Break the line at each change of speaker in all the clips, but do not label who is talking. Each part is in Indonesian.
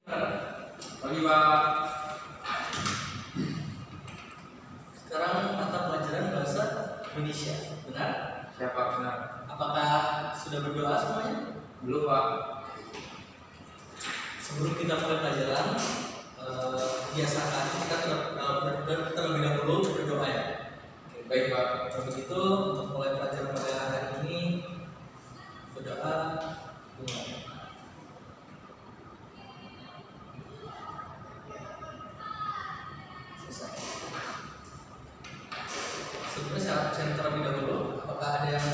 Pagi Pak.
Sekarang mata pelajaran bahasa Indonesia, benar?
Siapa benar?
Apakah sudah berdoa semuanya?
Belum Pak.
Sebelum kita mulai pelajaran, biasakan kita terlebih dahulu berdoa ya.
Oke, baik Pak.
Kalau begitu untuk mulai pelajaran pada hari ini berdoa dimulai. Selesai. Sebelumnya saya terlebih dahulu, apakah ada yang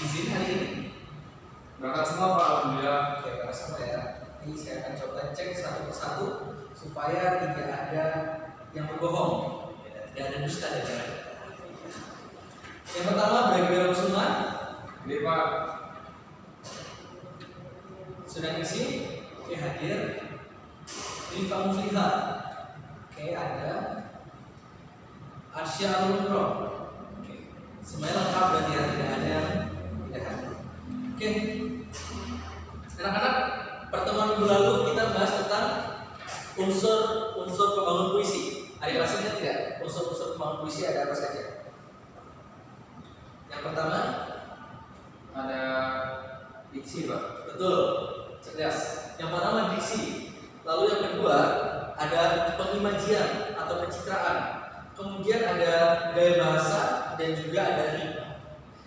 izin hari ini?
Berangkat semua Pak, alhamdulillah.
Oke, karena sama ya. Ini saya akan coba cek satu persatu supaya tidak ada yang berbohong, tidak ada dusta dan jalan. Yang pertama, bagi dalam semua
Ini Pak.
sudah ngisi, oke hadir. Rifa Mufliha, oke ada. Arsya Alundro, oke semuanya lengkap berarti ya, tidak ada yang tidak hadir. Oke, anak-anak, pertemuan minggu lalu kita bahas tentang unsur pembangun puisi. Ada yang masih ingat tidak? Unsur pembangun puisi ada apa saja? Yang pertama,
Ada diksi Pak.
betul, cerdas. Yang pertama diksi. Lalu yang kedua ada pengimajian atau pencitraan. Kemudian ada gaya bahasa dan juga ada rima.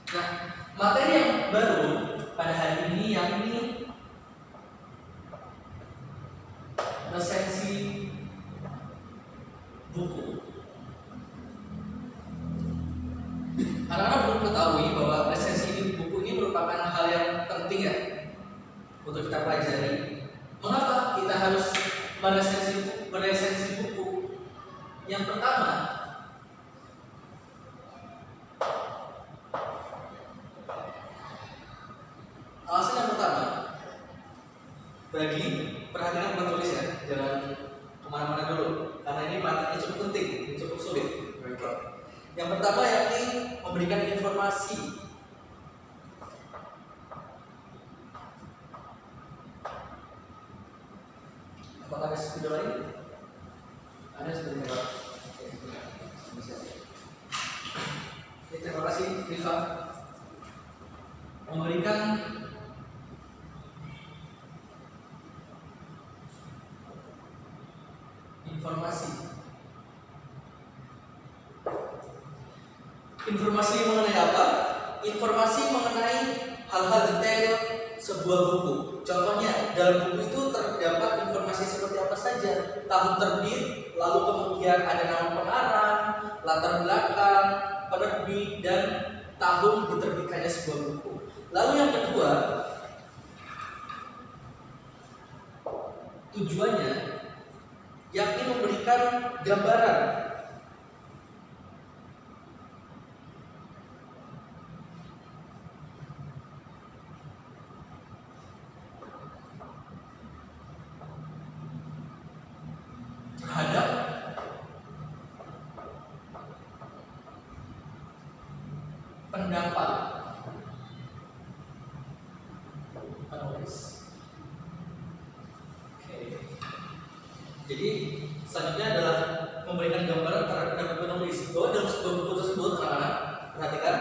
Nah, materi yang baru pada hari ini yakni resensi buku. Anak-anak perlu ketahui bahwa resensi buku ini merupakan hal yang penting ya untuk kita pelajari. Mengapa kita harus meresensi buku? Yang pertama, alasan yang pertama, perhatikan penulis ya, jangan kemana-mana dulu, karena ini materinya cukup penting, cukup sulit. Yang pertama yakni memberikan informasi. Apakah ada video lain? Ada sebenarnya Pak. Oke, terima kasih Rifa. Memberikan informasi. Informasi mengenai apa? Informasi mengenai hal-hal detail sebuah buku. Contohnya, dalam buku itu terdapat informasi seperti apa saja. Tahun terbit, lalu kemudian ada nama pengarang, latar belakang, penerbit, dan tahun diterbitkannya sebuah buku. Lalu yang kedua, tujuannya yakni memberikan gambaran terhadap pendapat penulis. Oke. Jadi selanjutnya adalah memberikan gambaran terhadap pendapat penulis. Bahwa dalam sebuah buku tersebut, anak-anak perhatikan,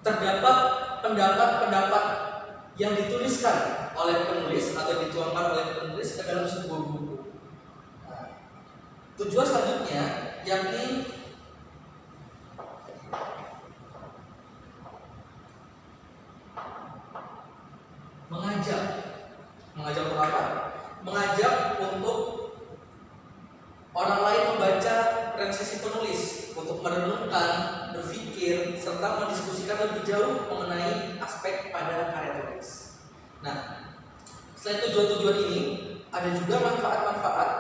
terdapat pendapat-pendapat yang dituliskan oleh penulis atau dituangkan oleh penulis ke dalam sebuah buku. Tujuan selanjutnya yakni mengajak untuk apa? Mengajak untuk orang lain membaca resensi penulis untuk merenungkan, berpikir, serta mendiskusikan lebih jauh mengenai aspek pada karya tulis. Nah, selain tujuan-tujuan ini, ada juga manfaat-manfaat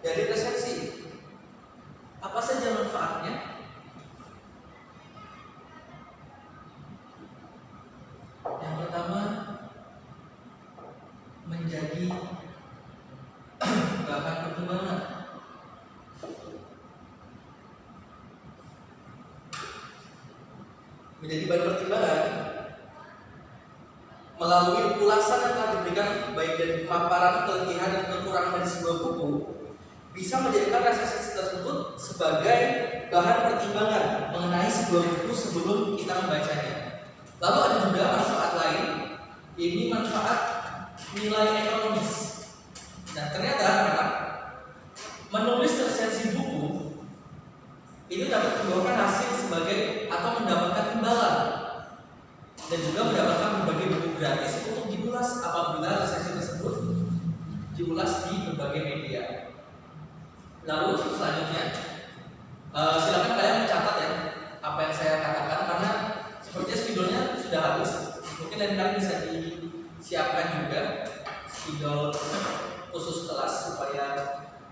dari resensi. Apa saja manfaatnya? Yang pertama, menjadi bahan pertimbangan. Menjadi bahan pertimbangan melalui ulasan yang telah diberikan baik dari pemaparan, kelebihan dan kekurangan dari sebuah buku, bisa menjadikan resensi tersebut sebagai bahan pertimbangan mengenai sebuah buku sebelum kita membacanya. Lalu ada juga manfaat lain, ini manfaat nilai ekonomis. Nah, ternyata menulis resensi buku itu dapat membawakan hasil sebagai atau mendapatkan imbalan dan juga mendapatkan berbagai buku gratis untuk diulas apabila resensi tersebut diulas di berbagai media. Lalu selanjutnya, silakan kalian mencatat ya apa yang saya katakan karena sepertinya spidolnya sudah habis. Mungkin lain kali bisa disiapkan juga spidol khusus kelas supaya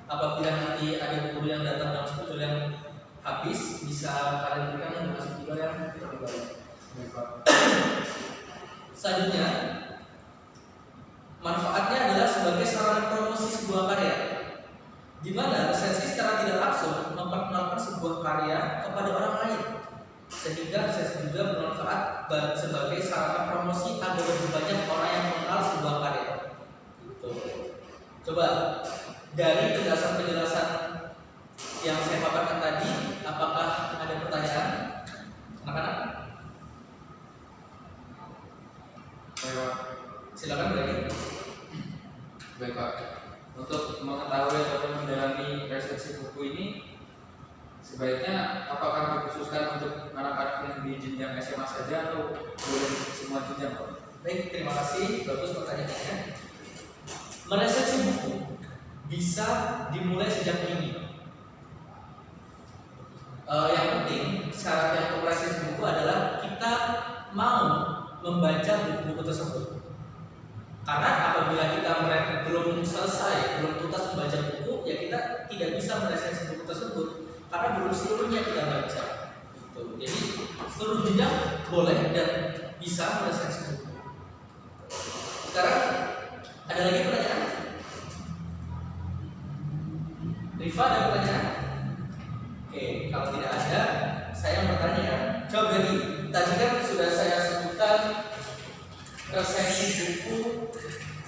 apabila nanti ada guru yang datang dengan spidol yang habis bisa kalian berikan dengan spidol yang lebih baik. Selanjutnya, manfaatnya adalah sebagai sarana promosi sebuah karya, di mana resensi secara tidak langsung memperkenalkan sebuah karya kepada orang lain, sehingga resensi juga bermanfaat sebagai sarana promosi agar lebih banyak orang yang mengenal sebuah karya. Gitu. Coba dari penjelasan-penjelasan yang saya paparkan tadi, apakah ada pertanyaan, anak-anak? Silakan berani.
Baik Pak, untuk mengetahui atau mendalami resensi buku ini sebaiknya apakah dikhususkan untuk anak-anak yang di jenjang SMA saja atau boleh semua jenjang Pak?
Baik, terima kasih, bagus pertanyaannya. Meresensi buku bisa dimulai sejak dini. Yang penting syarat yang meresensi buku adalah kita mau membaca buku-buku tersebut. Karena apabila kita belum selesai, belum tuntas membaca buku, ya kita tidak bisa meresensi buku tersebut karena belum seluruhnya kita baca. Gitu. Jadi seluruh jenjang boleh dan bisa meresensi buku. Sekarang ada lagi pertanyaan? Rifa ada pertanyaan? Oke, kalau tidak ada, saya bertanya. Coba lagi, tadi kan sudah saya sebutkan resensi buku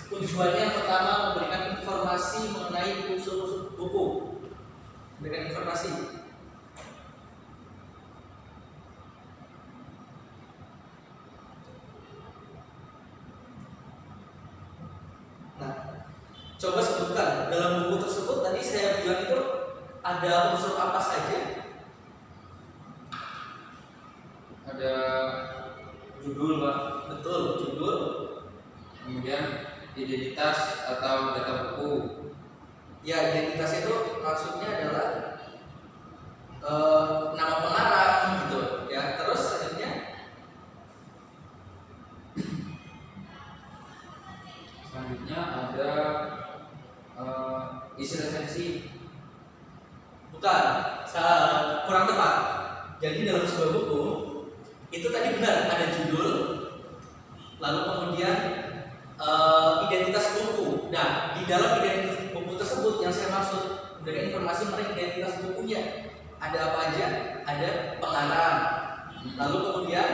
tujuannya yang pertama memberikan informasi mengenai unsur-unsur buku, memberikan informasi. Nah, coba sebutkan dalam buku tersebut tadi saya bilang itu ada unsur apa saja?
Ada judul Pak.
Betul, judul.
Kemudian identitas atau data buku.
Ya, identitas itu maksudnya adalah nama pengarang gitu ya. Terus selanjutnya
ada isi resensi.
bukan, kurang tepat. Jadi dalam sebuah buku itu tadi benar ada judul, lalu kemudian identitas buku. Nah, di dalam identitas buku tersebut yang saya maksud memberikan informasi mengenai identitas bukunya. Ada apa aja? Ada pengarang, lalu kemudian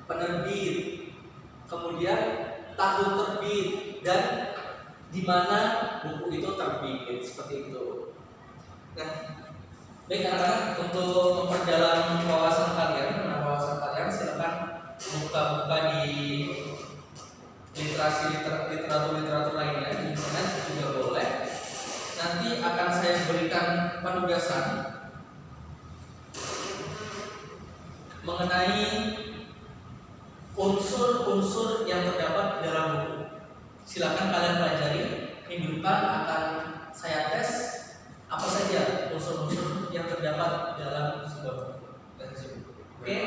penerbit, kemudian tahun terbit dan di mana buku itu terbit, seperti itu. Nah, baik anak-anak, untuk memperdalam wawasan kalian, silakan buka-buka di literatur lainnya di internet juga boleh. Nanti akan saya berikan penugasan mengenai unsur-unsur yang terdapat dalam buku. Silakan kalian pelajari. Minggu depan akan saya tes apa saja unsur-unsur yang terdapat dalam sebuah buku. Oke.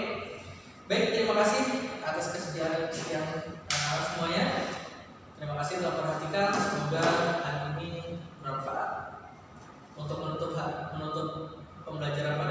Baik, terima kasih atas kesediaan semuanya. Terima kasih telah perhatikan. Semoga hari ini bermanfaat untuk menutup pembelajaran pada